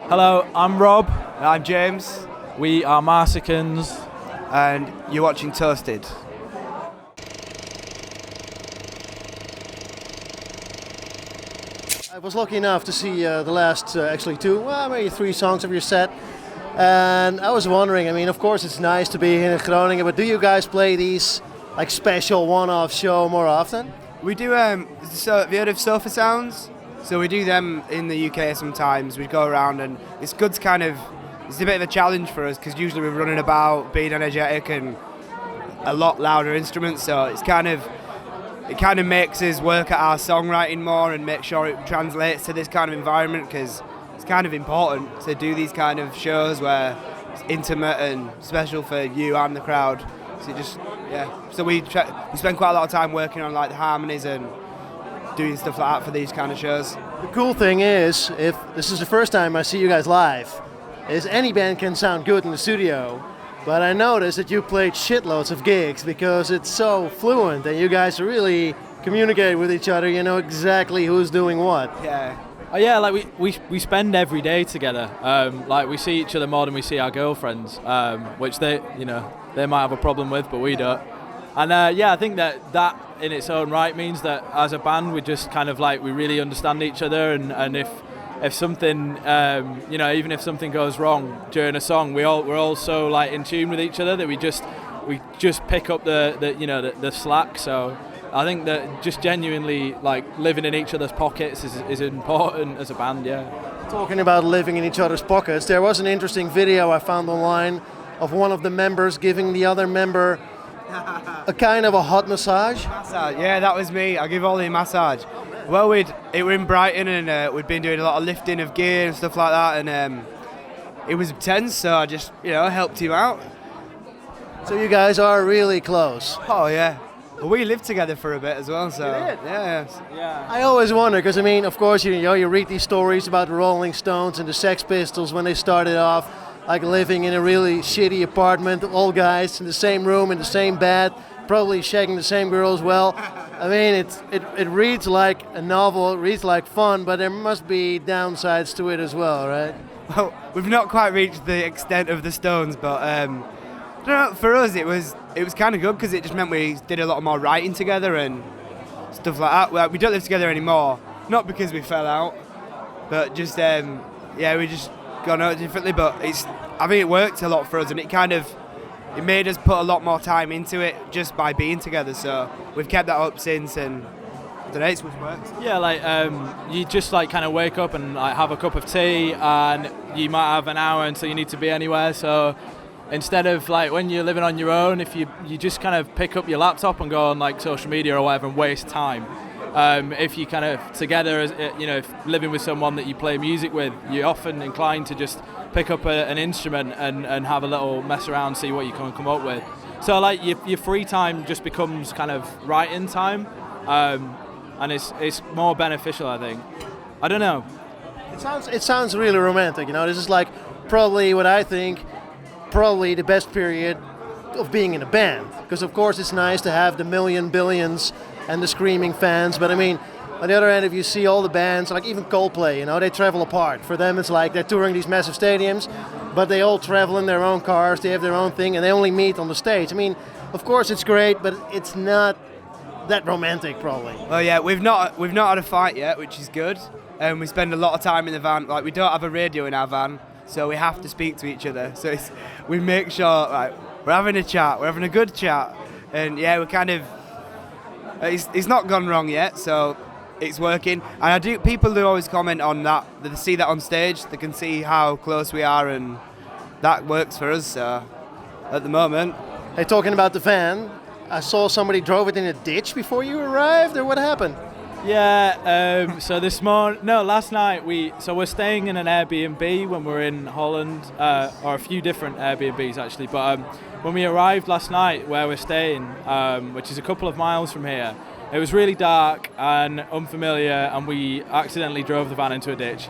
Hello, I'm Rob. I'm James, We are Marsicans. and you're watching Toasted. I was lucky enough to see the last actually two, well, maybe three songs of your set. And I was wondering, I mean, of course it's nice to be here in Groningen, but do you guys play these like special one-off show more often? We do, so have you heard of Sofa Sounds? So we do them in the UK sometimes. We go around and it's good to kind of, it's a bit of a challenge for us because usually we're running about, being energetic and a lot louder instruments, so it kind of makes us work at our songwriting more and make sure it translates to this kind of environment because it's kind of important to do these kind of shows where it's intimate and special for you and the crowd. So we spend quite a lot of time working on like the harmonies and doing stuff like that for these kind of shows. The cool thing is, if this is the first time I see you guys live, is any band can sound good in the studio, but I noticed that you played shitloads of gigs because it's so fluent and you guys really communicate with each other, you know exactly who's doing what. Yeah. Oh yeah, like we spend every day together. Like we see each other more than we see our girlfriends, which they might have a problem with, but we don't. And I think that in its own right means that as a band we just kind of like we really understand each other, and if something even if something goes wrong during a song, we're all so like in tune with each other that we just pick up the slack. So I think that just genuinely like living in each other's pockets is important as a band. Yeah. Talking about living in each other's pockets, there was an interesting video I found online of one of the members giving the other member a kind of a hot massage. Yeah, that was me. I give Ollie a massage. Well, we were in Brighton and we'd been doing a lot of lifting of gear and stuff like that, and it was tense, so I just helped him out. So you guys are really close. Oh yeah. Well, we lived together for a bit as well, so You did? yeah. I always wonder, because I mean, of course, you read these stories about the Rolling Stones and the Sex Pistols when they started off, like living in a really shitty apartment, all guys in the same room, in the same bed, probably shagging the same girl as well. I mean, it reads like a novel, it reads like fun, but there must be downsides to it as well, right? Well, we've not quite reached the extent of the Stones, but I don't know, for us it was kind of good because it just meant we did a lot more writing together and stuff like that. Well, we don't live together anymore, not because we fell out, but just we just gone out differently. But I think it worked a lot for us, and it made us put a lot more time into it just by being together. So we've kept that up since, and I don't know, it's worked. Yeah, like you just like kind of wake up and like have a cup of tea, and you might have an hour until you need to be anywhere. So instead of like when you're living on your own, if you just kind of pick up your laptop and go on like social media or whatever and waste time. If you kind of together, if living with someone that you play music with, you're often inclined to just pick up an instrument and have a little mess around, see what you can come up with. So like your free time just becomes kind of writing time, and it's more beneficial, I think. I don't know. It sounds really romantic, This is like probably what I think, probably the best period of being in a band. Because of course it's nice to have the billions and the screaming fans, but I mean, on the other hand, if you see all the bands, like even Coldplay, they travel apart. For them, it's like they're touring these massive stadiums, but they all travel in their own cars, they have their own thing, and they only meet on the stage. I mean, of course it's great, but it's not that romantic, probably. Oh yeah, we've not had a fight yet, which is good. And we spend a lot of time in the van. Like we don't have a radio in our van, so we have to speak to each other. So we make sure we're having a chat, we're having a good chat, and yeah, we're kind of. It's not gone wrong yet, so it's working. And people do always comment on that. They see that on stage, they can see how close we are, and that works for us. So at the moment. Hey, talking about the van, I saw somebody drove it in a ditch before you arrived, or what happened? Yeah, so last night we're staying in an Airbnb when we're in Holland, or a few different Airbnbs actually, but when we arrived last night where we're staying, which is a couple of miles from here, it was really dark and unfamiliar, and we accidentally drove the van into a ditch.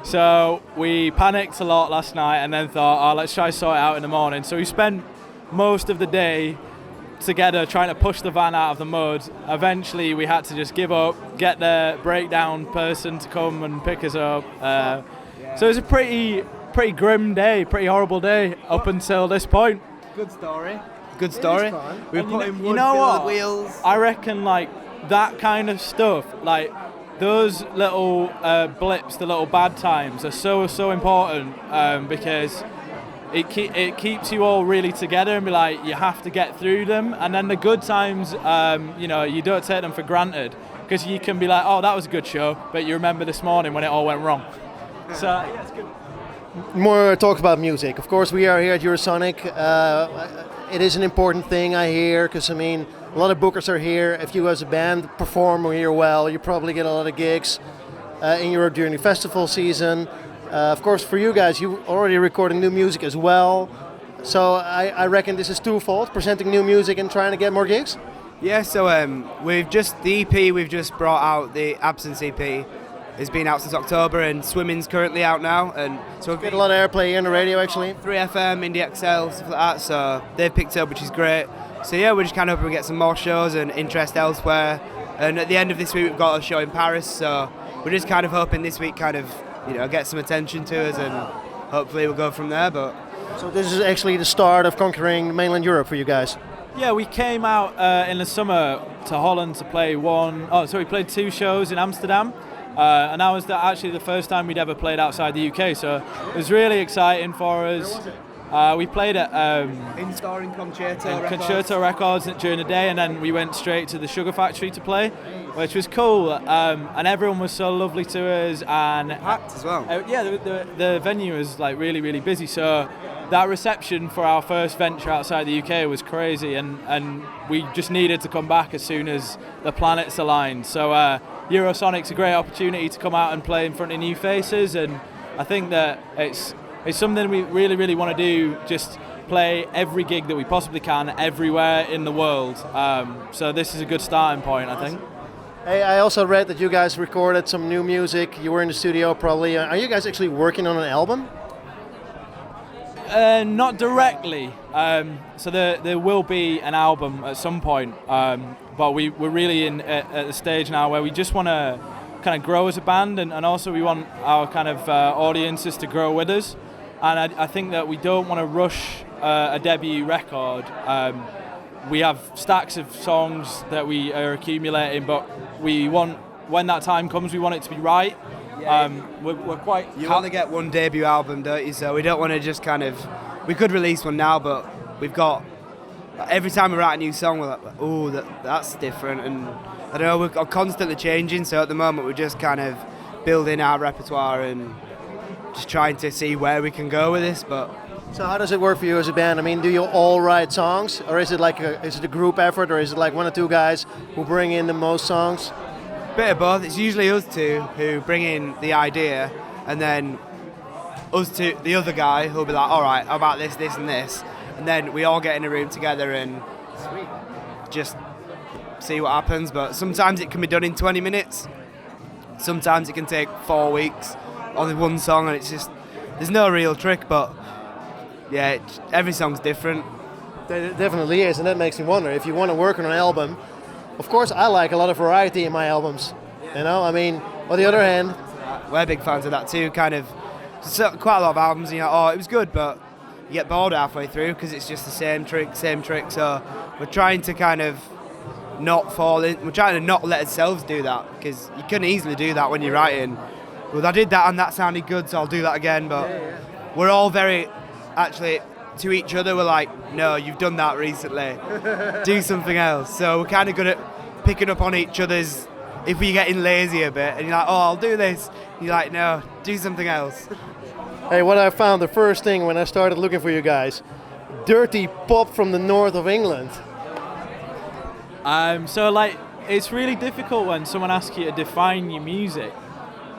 So we panicked a lot last night and then thought, let's try to sort it out in the morning. So we spent most of the day together trying to push the van out of the mud. Eventually we had to just give up, get the breakdown person to come and pick us up. So it was a pretty grim day, pretty horrible day up until this point. Good story. Good story. We And put in wood, you know build what? wheels. I reckon like that kind of stuff, like those little blips, the little bad times, are so important because it keeps you all really together and be like, you have to get through them. And then the good times, you don't take them for granted because you can be like, oh, that was a good show, but you remember this morning when it all went wrong. So yeah, it's good. More talk about music. Of course, we are here at Eurosonic. It is an important thing, I hear, because I mean, a lot of bookers are here. If you as a band perform here well, you probably get a lot of gigs in Europe during the festival season. Of course, for you guys, you already recording new music as well. So I reckon this is twofold, presenting new music and trying to get more gigs. Yeah, so the EP we've just brought out, the Absence EP, has been out since October, and Swimming's currently out now, and so we've Get a lot of airplay here on the radio, actually. 3FM, Indie XL, stuff like that, so they've picked up, which is great. So yeah, we're just kind of hoping we get some more shows and interest elsewhere, and at the end of this week we've got a show in Paris, so we're just kind of hoping this week kind of, get some attention to us, and hopefully we'll go from there. But So this is actually the start of conquering mainland Europe for you guys. Yeah, we came out in the summer to Holland to play we played 2 shows in Amsterdam. And that was actually the first time we'd ever played outside the UK, so it was really exciting for us. We played at in-store in Concerto Concerto Records during the day, and then we went straight to the Sugar Factory to play, which was cool. And everyone was so lovely to us, and packed as well. The venue was like really, really busy. So that reception for our first venture outside the UK was crazy, and we just needed to come back as soon as the planets aligned. So Eurosonic's a great opportunity to come out and play in front of new faces, and I think that it's something we really, really want to do, just play every gig that we possibly can everywhere in the world. So this is a good starting point, I think. Hey, I also read that you guys recorded some new music. You were in the studio probably. Are you guys actually working on an album? Not directly. So there will be an album at some point, but we're really at the stage now where we just want to kind of grow as a band, and also we want our kind of audiences to grow with us. And I think that we don't want to rush a debut record. We have stacks of songs that we are accumulating, but we want, when that time comes, we want it to be right. We're quite... You want to get one debut album, don't you? So we don't want to just kind of... We could release one now, but we've got... Every time we write a new song, we're like, oh, that's different. And I don't know, we're constantly changing. So at the moment, we're just kind of building our repertoire and just trying to see where we can go with this. But So how does it work for you as a band? I mean, do you all write songs, or is it like is it a group effort, or is it like 1 or 2 guys who bring in the most songs? bit of both. It's usually us two who bring in the idea, and then us two, the other guy, who'll be like, all right, how about this, this, and this, and then we all get in a room together and just see what happens. But sometimes it can be done in 20 minutes. Sometimes it can take 4 weeks on one song, and it's just, there's no real trick. But yeah, every song's different. It definitely is, and that makes me wonder if you want to work on an album. Of course, I like a lot of variety in my albums. You know, I mean, on the other hand, we're big fans of that too. Kind of, so, quite a lot of albums. You know, oh, it was good, but you get bored halfway through because it's just the same trick. So we're trying to kind of not fall in. We're trying to not let ourselves do that, because you can easily do that when you're writing. Well, I did that and that sounded good, so I'll do that again. But we're all very, actually, to each other, we're like, no, you've done that recently. Do something else. So we're kind of good at picking up on each other's, if we're getting lazy a bit, and you're like, oh, I'll do this. And you're like, no, do something else. hey, what I found the first thing when I started looking for you guys, dirty pop from the north of England. So like, it's really difficult when someone asks you to define your music.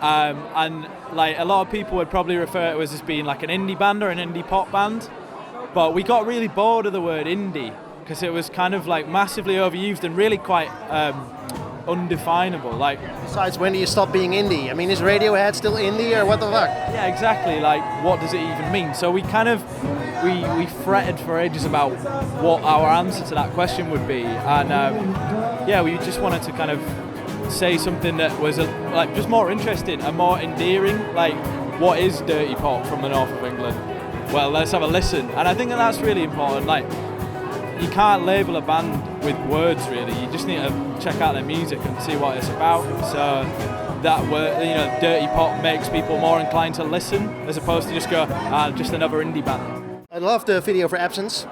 And like, a lot of people would probably refer to us as being like an indie band or an indie pop band. But we got really bored of the word indie because it was kind of like massively overused and really quite undefinable. Like, Besides, when do you stop being indie? I mean, is Radiohead still indie, or what the fuck? yeah, exactly. Like, what does it even mean? So we kind of we fretted for ages about what our answer to that question would be, and yeah, we just wanted to kind of say something that was like just more interesting and more endearing. Like, what is dirty pop from the north of England? Well, let's have a listen. And I think that that's really important. Like, you can't label a band with words really. You just need to check out their music and see what it's about. So that word, dirty pop makes people more inclined to listen as opposed to just go, just another indie band. I love the video for Absence.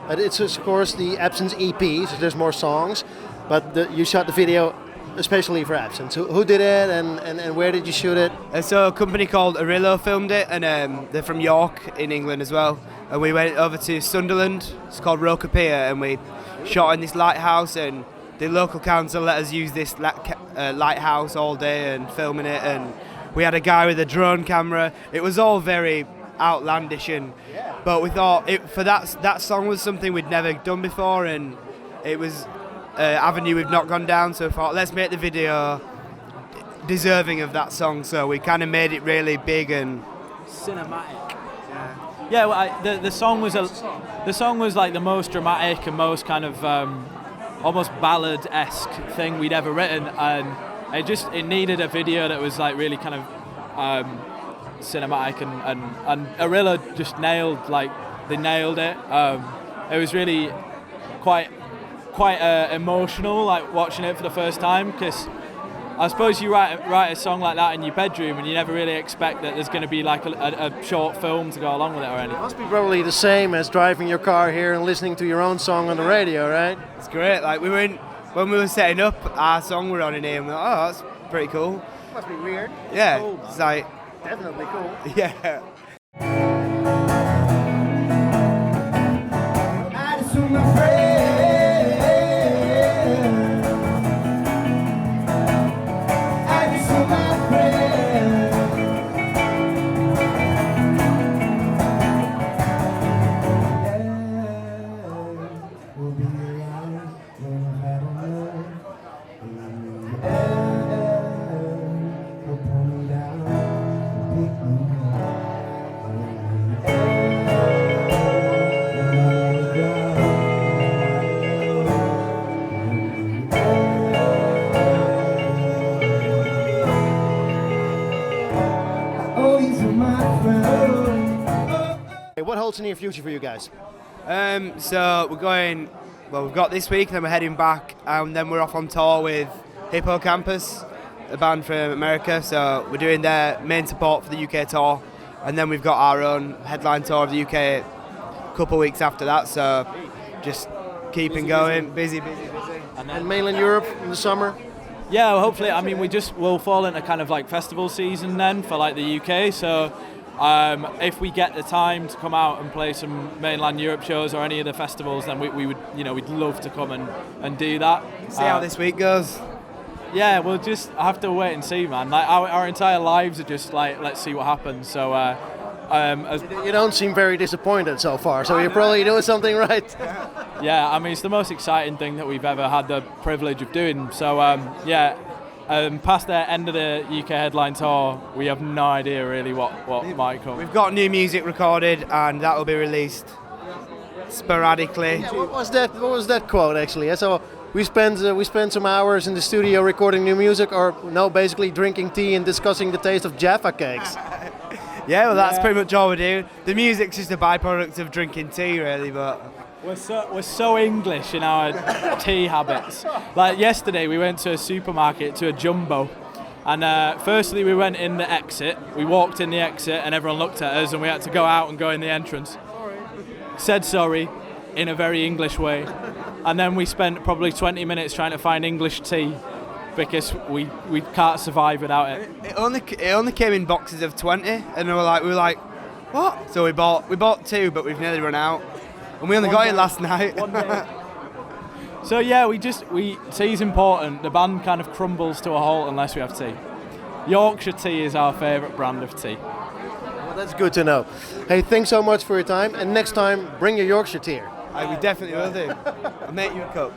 It's of course the Absence EP, so there's more songs, but you shot the video especially for Absence. Who did it and where did you shoot it? So a company called Arillo filmed it, and they're from York in England as well. And we went over to Sunderland, it's called Roker Pier, and we shot in this lighthouse, and the local council let us use this lighthouse all day and filming it, and we had a guy with a drone camera. It was all very outlandish, but we thought that song was something we'd never done before, and it was avenue we've not gone down, so we thought let's make the video deserving of that song, so we kind of made it really big and cinematic. Yeah, well, the song was like the most dramatic and most kind of almost ballad-esque thing we'd ever written, and it needed a video that was like really kind of cinematic, and Arillo just nailed it. It was really quite emotional, like watching it for the first time, because I suppose you write a song like that in your bedroom and you never really expect that there's going to be like a short film to go along with it or anything. It must be probably the same as driving your car here and listening to your own song on the radio, right? It's great. Like when we were setting up our song we're on in here, and we're like, oh, that's pretty cool. Must be weird. Yeah, cool, it's like definitely cool. Yeah. What holds the near future for you guys? So we're going. Well, we've got this week, then we're heading back, and then we're off on tour with Hippocampus, a band from America. So we're doing their main support for the UK tour, and then we've got our own headline tour of the UK a couple of weeks after that. So just keeping going, busy. And mainland Europe in the summer? Yeah, well, hopefully. I mean, we'll fall into kind of like festival season then for like the UK. So if we get the time to come out and play some mainland Europe shows or any of the festivals, then we would, we'd love to come and do that. See how this week goes. Yeah, we'll just have to wait and see, man. Like our entire lives are just like, let's see what happens. So you don't seem very disappointed so far, so you're probably doing something right. Yeah, I mean, it's the most exciting thing that we've ever had the privilege of doing. So past the end of the UK headline tour, we have no idea really what might come. We've got new music recorded, and that will be released sporadically. Yeah, what was that quote actually? So we spent some hours in the studio recording new music, or no, basically drinking tea and discussing the taste of Jaffa cakes. Yeah, well, that's pretty much all we do. The music's just a byproduct of drinking tea, really, but we're so English in our tea habits. Like yesterday, we went to a supermarket, to a Jumbo, and firstly we went in the exit. We walked in the exit, and everyone looked at us, and we had to go out and go in the entrance. Said sorry in a very English way, and then we spent probably 20 minutes trying to find English tea, because we can't survive without it. It only came in boxes of 20, and we were like, what? So we bought 2, but we've nearly run out, and we only got it last night. So yeah, tea's important. The band kind of crumbles to a halt unless we have tea. Yorkshire tea is our favourite brand of tea. Well, that's good to know. Hey, thanks so much for your time, and next time bring your Yorkshire tea. We definitely will do. I'll make you a cup.